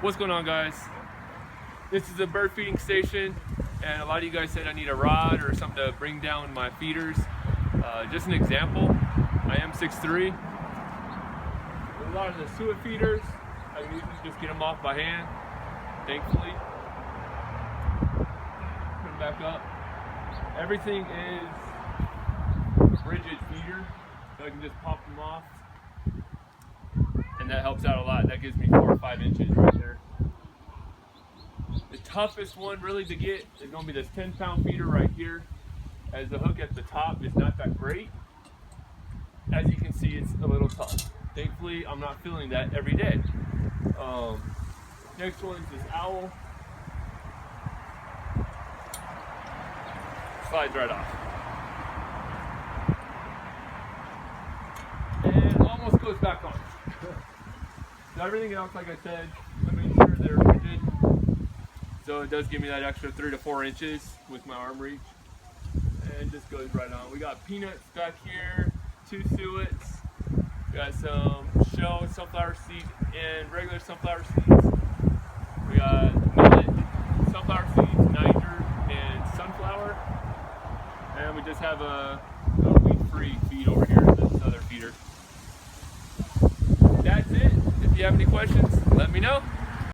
What's going on, guys? This is a bird feeding station, and a lot of you guys said I need a rod or something to bring down my feeders. Just an example, I am 6'3". With a lot of the suet feeders, I can usually just get them off by hand, thankfully. Put them back up. Everything is rigid feeder, so I can just pop them off. And that helps out a lot. That gives me 4 or 5 inches right there. The toughest one really to get is going to be this 10-pound feeder right here, as the hook at the top is not that great. As you can see, it's a little tough. Thankfully, I'm not feeling that every day. Next one is this owl. Slides right off. And almost goes back on. So everything else, like I said, I made sure they're rigid. So it does give me that extra 3 to 4 inches with my arm reach. And just goes right on. We got peanuts back here, 2 suets. We got some shell sunflower seeds and regular sunflower seeds. We got millet, sunflower seeds, Niger, and sunflower. And we just have a wheat-free feed over here, this other feeder. That's it. If you have any questions, let me know.